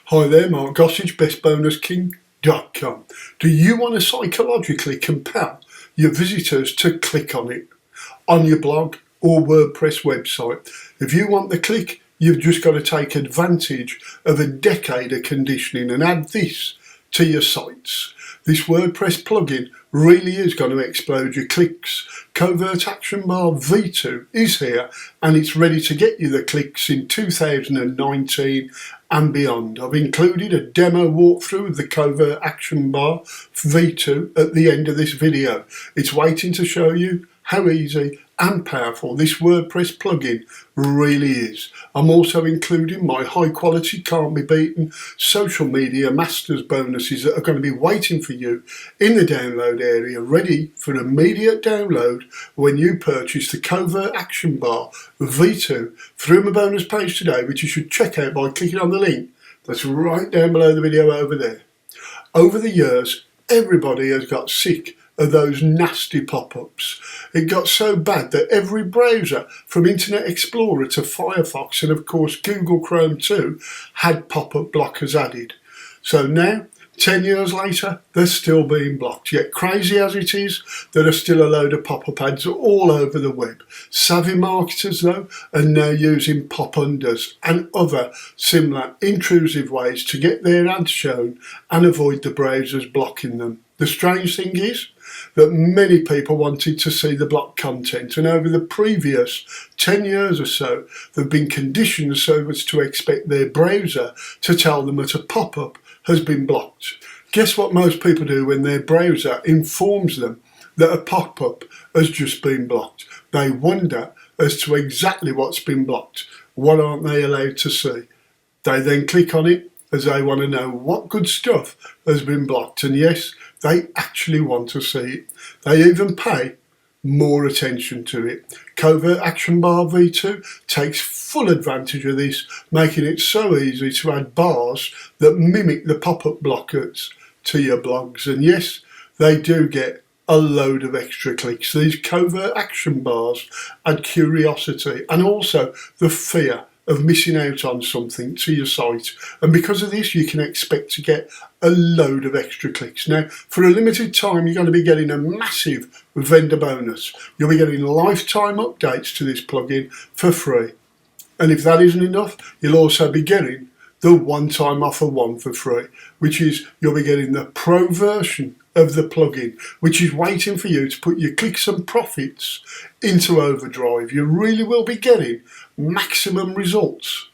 Hi there, Mark Gossage, bestbonusking.com. Do you want to psychologically compel your visitors to click on it on your blog or WordPress website? If you want the click, you've just got to take advantage of a decade of conditioning and add this to your sites. This WordPress plugin really is going to explode your clicks. Covert Action Bar V2 is here and it's ready to get you the clicks in 2019 and beyond. I've included a demo walkthrough of the Covert Action Bar V2 at the end of this video. It's waiting to show you how easy and powerful this WordPress plugin really is. I'm also including my high quality, can't be beaten social media masters bonuses that are going to be waiting for you in the download area, ready for immediate download when you purchase the Covert Action Bar V2 through my bonus page today, which you should check out by clicking on the link that's right down below the video over there. Over the years, everybody has got sick of those nasty pop-ups. It got so bad that every browser, from Internet Explorer to FireFox and of course Google Chrome too, had pop-up blockers added. So now, 10 years later, they're still being blocked. Yet crazy as it is, there are still a load of pop-up ads all over the web. Savvy marketers though are now using pop-unders and other similar intrusive ways to get their ads shown and avoid the browsers blocking them. The strange thing is that many people wanted to see the blocked content, and over the previous 10 years or so, they've been conditioned so as to expect their browser to tell them that a pop-up has been blocked. Guess what most people do when their browser informs them that a pop-up has just been blocked? They wonder as to exactly what's been blocked. What aren't they allowed to see? They then click on it as they want to know what good stuff has been blocked, and yes, they actually want to see it. They even pay more attention to it. Covert Action Bar V2 takes full advantage of this, making it so easy to add bars that mimic the pop-up blockers to your blogs. And yes, they do get a load of extra clicks. These covert action bars add curiosity and also the fear of missing out on something to your site, and because of this you can expect to get a load of extra clicks. Now, for a limited time, you're going to be getting a massive vendor bonus. You'll be getting lifetime updates to this plugin for free, and if that isn't enough, you'll also be getting the one-time offer 1 for free, which is you'll be getting the pro version of the plugin, which is waiting for you to put your clicks and profits into overdrive. You really will be getting maximum results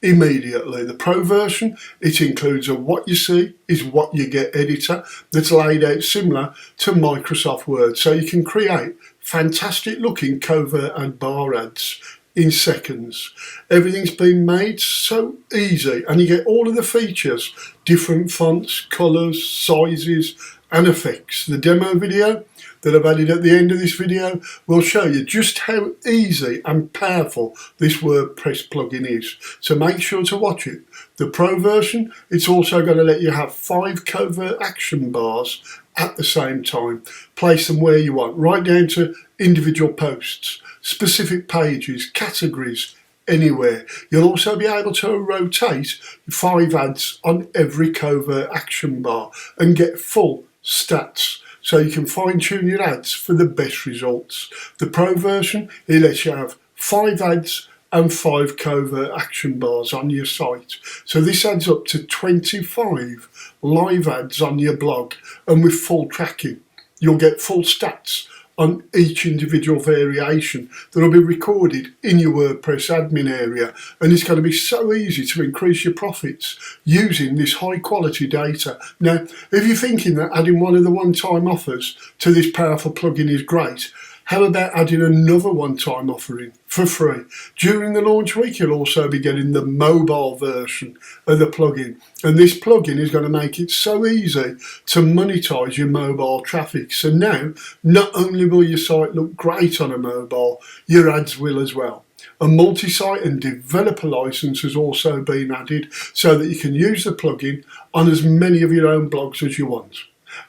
immediately. The pro version, it includes a what you see is what you get editor that's laid out similar to Microsoft Word, so you can create fantastic looking covert and bar ads in seconds. Everything's been made so easy, and you get all of the features, different fonts, colours, sizes and effects. The demo video that I've added at the end of this video will show you just how easy and powerful this WordPress plugin is, so make sure to watch it. The pro version, it's also going to let you have 5 covert action bars at the same time. Place them where you want, right down to individual posts, specific pages, categories, anywhere. You'll also be able to rotate 5 ads on every covert action bar and get full stats, so you can fine tune your ads for the best results. The pro version, it lets you have 5 ads and 5 covert action bars on your site. So this adds up to 25 live ads on your blog, and with full tracking, you'll get full stats on each individual variation that will be recorded in your WordPress admin area, and it's going to be so easy to increase your profits using this high quality data. Now, if you're thinking that adding one of the one-time offers to this powerful plugin is great, how about adding another one-time offering for free? During the launch week, you'll also be getting the mobile version of the plugin. And this plugin is going to make it so easy to monetize your mobile traffic. So now, not only will your site look great on a mobile, your ads will as well. A multi-site and developer license has also been added so that you can use the plugin on as many of your own blogs as you want,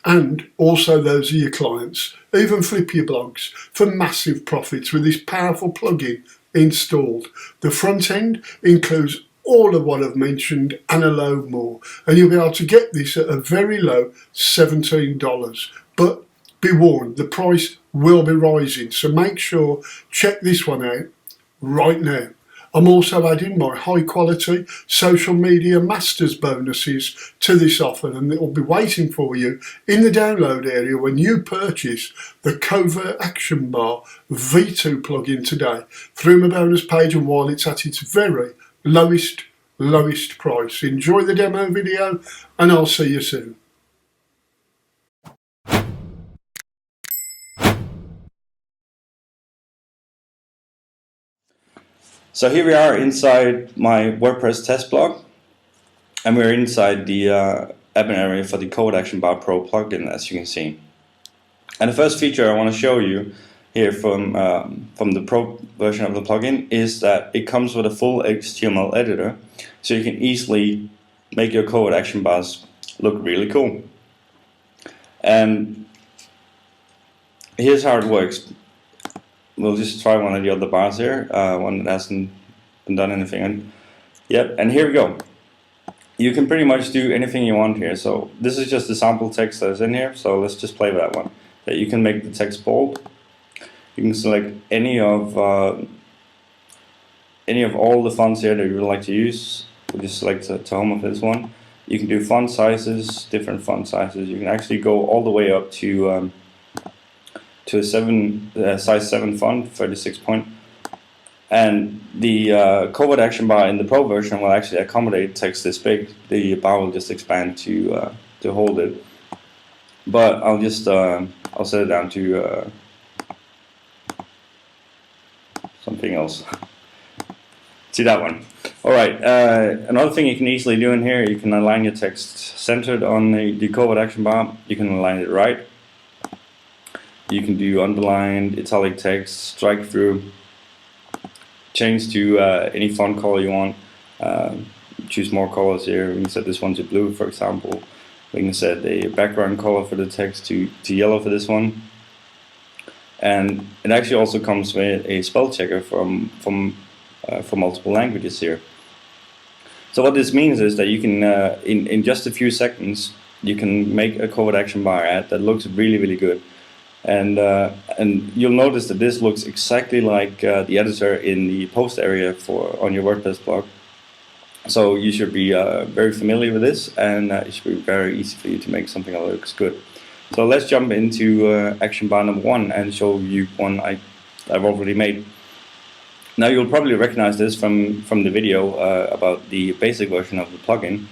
and also those of your clients. Even flip your blogs for massive profits with this powerful plugin installed. The front end includes all of what I've mentioned and a load more, and you'll be able to get this at a very low $17. But be warned, the price will be rising, so make sure check this one out right now. I'm also adding my high quality social media masters bonuses to this offer, and it will be waiting for you in the download area when you purchase the Covert Action Bar V2 plugin today through my bonus page, and while it's at its very lowest price. Enjoy the demo video and I'll see you soon. So here we are inside my WordPress test blog, and we're inside the admin area for the Covert Action Bar Pro plugin, as you can see. And the first feature I want to show you here from the Pro version of the plugin is that it comes with a full HTML editor, so you can easily make your Covert Action Bars look really cool. And here's how it works. We'll just try one of the other bars here, one that hasn't been done anything on. Yep, and here we go. You can pretty much do anything you want here. So this is just the sample text that's in here, so let's just play with that one. That you can make the text bold. You can select any of all the fonts here that you would like to use. We'll just select to home of this one. You can do font sizes, different font sizes. You can actually go all the way up to a size 7 font, 36 point. And the Covert Action Bar in the Pro version will actually accommodate text this big. The bar will just expand to hold it. But I'll just I'll set it down to something else. See that one? All right. Another thing you can easily do in here, you can align your text centered on the Covert Action Bar. You can align it right. You can do underlined, italic text, strike through, change to any font color you want. Choose more colors here. We can set this one to blue, for example. We can set a background color for the text to yellow for this one. And it actually also comes with a spell checker for multiple languages here. So what this means is that you can, in just a few seconds, you can make a Covert Action Bar ad that looks really, really good. And you'll notice that this looks exactly like the editor in the post area on your WordPress blog. So you should be very familiar with this, and it should be very easy for you to make something that looks good. So let's jump into action bar number 1 and show you one I've already made. Now you'll probably recognize this from the video about the basic version of the plugin.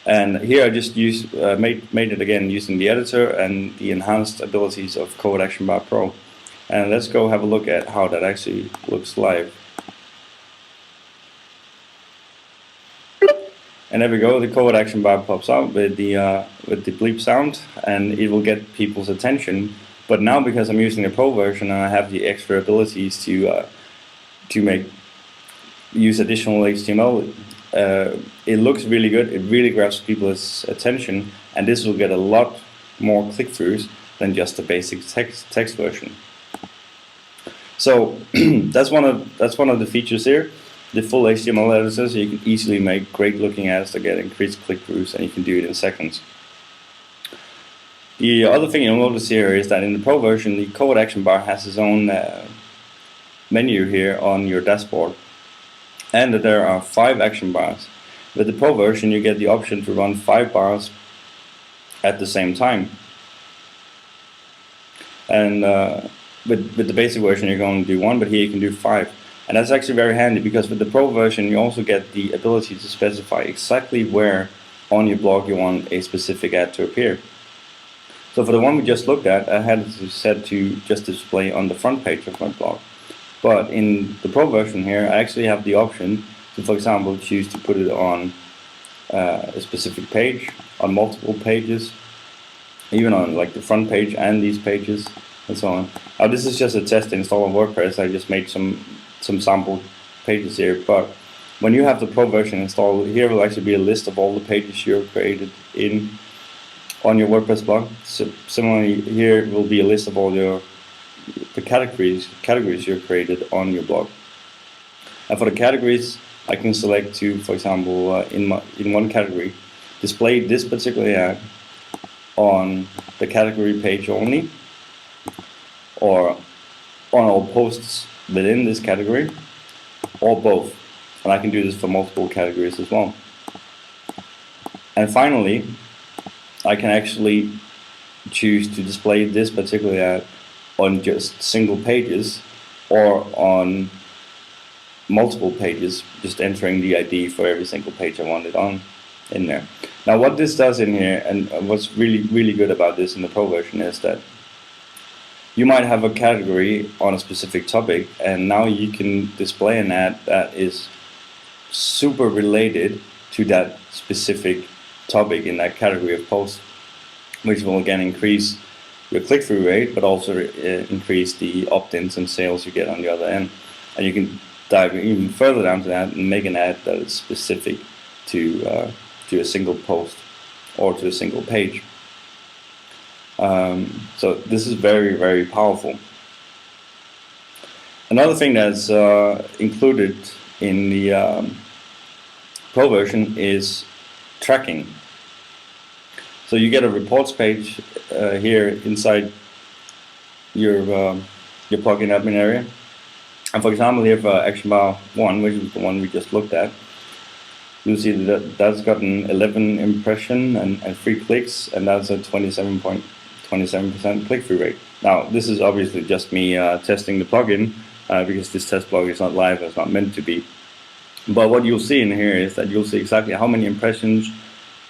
And here I just made it again using the editor and the enhanced abilities of Covert Action Bar Pro. And let's go have a look at how that actually looks live. And there we go, the Covert Action Bar pops up with the bleep sound, and it will get people's attention. But now, because I'm using the Pro version and I have the extra abilities to use additional HTML, it looks really good. It really grabs people's attention, and this will get a lot more click-throughs than just the basic text version. So that's one of the features here, the full HTML editor, so you can easily make great looking ads that get increased click-throughs, and you can do it in seconds. The other thing you'll notice here is that in the Pro version, the Covert Action Bar has its own menu here on your dashboard, and that there are 5 action bars. With the Pro version, you get the option to run 5 bars at the same time. And with the basic version, you're going to do 1, but here you can do 5. And that's actually very handy, because with the Pro version, you also get the ability to specify exactly where on your blog you want a specific ad to appear. So for the one we just looked at, I had it set to just display on the front page of my blog. But in the Pro version here, I actually have the option to, for example, choose to put it on a specific page, on multiple pages, even on like the front page and these pages, and so on. Now this is just a test install on WordPress. I just made some sample pages here, but when you have the Pro version installed, here will actually be a list of all the pages you've created on your WordPress blog. So similarly, here will be a list of all the categories you've created on your blog. And for the categories, I can select to, for example, in one category, display this particular ad on the category page only, or on all posts within this category, or both. And I can do this for multiple categories as well. And finally, I can actually choose to display this particular ad on just single pages or on multiple pages, just entering the ID for every single page I want it on in there. Now what this does in here, and what's really good about this in the Pro version, is that you might have a category on a specific topic, and now you can display an ad that is super related to that specific topic in that category of post, which will again increase your click-through rate, but also increase the opt-ins and sales you get on the other end. And you can dive even further down to that and make an ad that is specific to a single post or to a single page. So this is very powerful. Another thing that's included in the Pro version is tracking. So you get a reports page here inside your plugin admin area. And for example, here for Action Bar 1, which is the one we just looked at, you'll see that that's gotten 11 impression and 3 clicks, and that's a 27% click-through rate. Now, this is obviously just me testing the plugin, because this test blog is not live, it's not meant to be. But what you'll see in here is that you'll see exactly how many impressions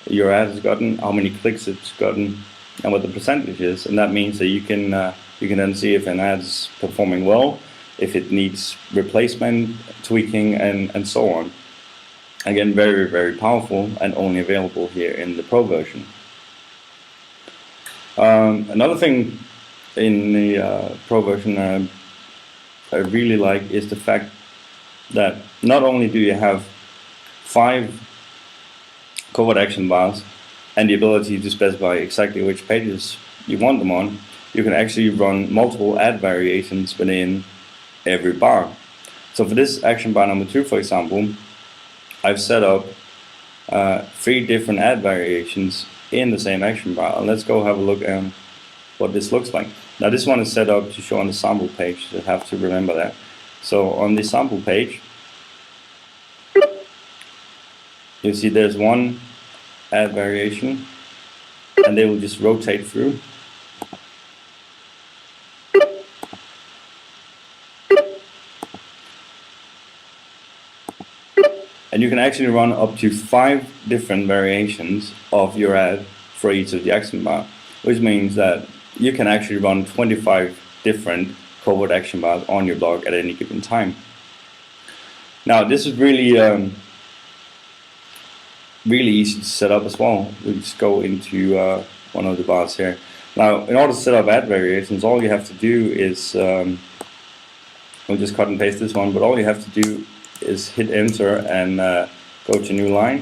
your ad has gotten, how many clicks it's gotten, and what the percentage is. And that means that you can then see if an ad's performing well, if it needs replacement, tweaking, and so on. Again, very powerful, and only available here in the Pro version. Another thing in the Pro version I really like is the fact that not only do you have 5 covert action bars and the ability to specify exactly which pages you want them on, you can actually run multiple ad variations within every bar. So for this action bar number 2, for example, I've set up 3 different ad variations in the same action bar. And let's go have a look at what this looks like. Now this one is set up to show on the sample page, so you have to remember that. So on the sample page, you'll see there's one ad variation, and they will just rotate through. And you can actually run up to 5 different variations of your ad for each of the action bar, which means that you can actually run 25 different covert action bars on your blog at any given time. Now this is really easy to set up as well. We'll just go into one of the bars here. Now in order to set up ad variations, all you have to do is, we'll just cut and paste this one, but all you have to do is hit enter and go to new line,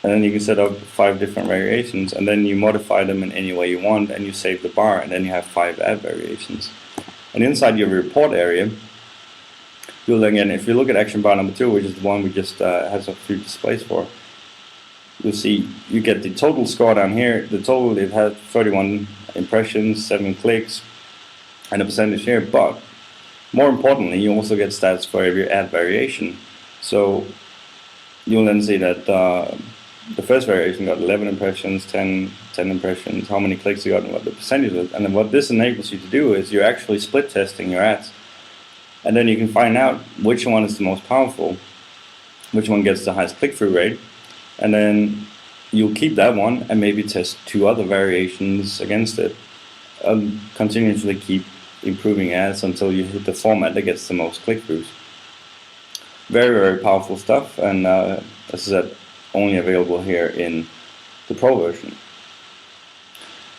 and then you can set up 5 different variations, and then you modify them in any way you want, and you save the bar, and then you have 5 ad variations. And inside your report area, you'll again, if you look at action bar number 2, which is the one we just has a few displays for, you'll see you get the total score down here. The total, it had 31 impressions, 7 clicks, and a percentage here, but more importantly, you also get stats for every ad variation. So you'll then see that the first variation got 11 impressions, 10 impressions, how many clicks you got, and what the percentage is. And then what this enables you to do is you're actually split testing your ads. And then you can find out which one is the most powerful, which one gets the highest click-through rate, and then you'll keep that one and maybe test 2 other variations against it, and continuously keep improving ads until you hit the format that gets the most click-throughs. Very powerful stuff, and as I said, only available here in the Pro version.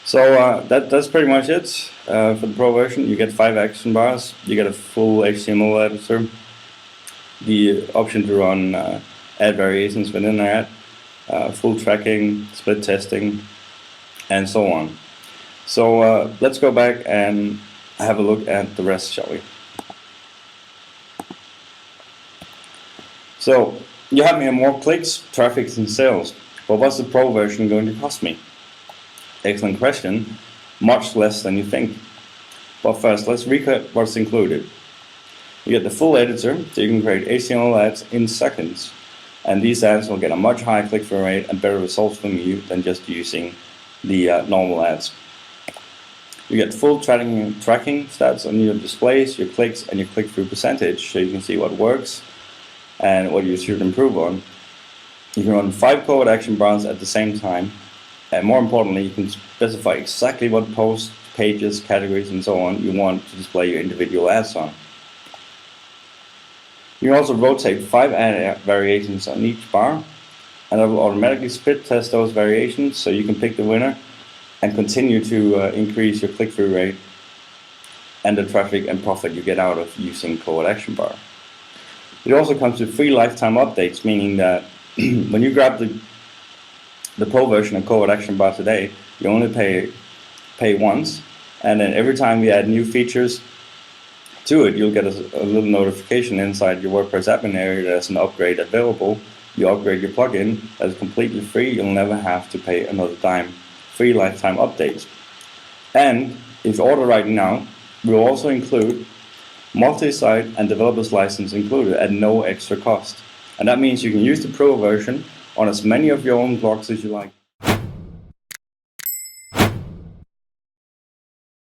So that's pretty much it for the Pro version. You get 5 action bars, you get a full HTML editor, the option to run ad variations within the ad, full tracking, split testing, and so on. So let's go back and have a look at the rest, shall we? So you have me on more clicks, traffic and sales, but what's the pro version going to cost me? Excellent question. Much less than you think. But first, let's recap what's included. You get the full editor, so you can create HTML ads in seconds. And these ads will get a much higher click-through rate and better results from you than just using the normal ads. You get full tracking stats on your displays, your clicks, and your click-through percentage, so you can see what works and what you should improve on. You can run 5 covert action bars at the same time, and more importantly, you can specify exactly what posts, pages, categories, and so on you want to display your individual ads on. You can also rotate 5 ad variations on each bar, and it will automatically split test those variations, so you can pick the winner and continue to increase your click-through rate and the traffic and profit you get out of using Covert Action Bar. It also comes with free lifetime updates, meaning that when you grab the pro version of Covert Action Bar today, you only pay once, and then every time we add new features to it, you'll get a little notification inside your WordPress admin area that there's an upgrade available. You upgrade your plugin, that is completely free. You'll never have to pay another dime. Free lifetime updates. And if you order right now, we'll also include multi-site and developer's license included at no extra cost. And that means you can use the pro version on as many of your own blogs as you like.